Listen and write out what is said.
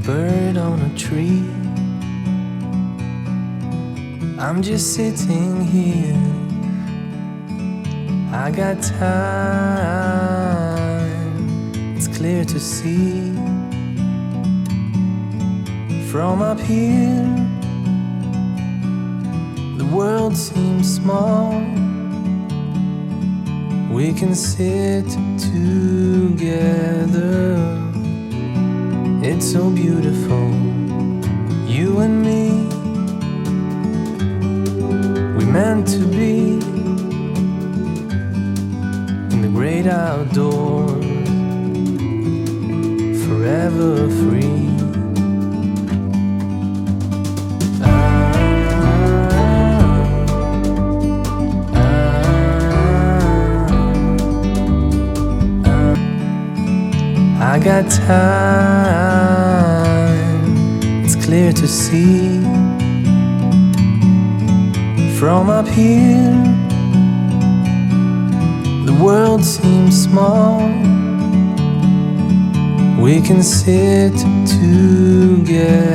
bird on a tree. I'm just sitting here. I got time, it's clear to see. From up here, the world seems small. We can sit together. It's so beautiful, you and me. We meant to be in the great outdoors, forever free. I got time, it's clear to see. From up here, the world seems small. We can sit together.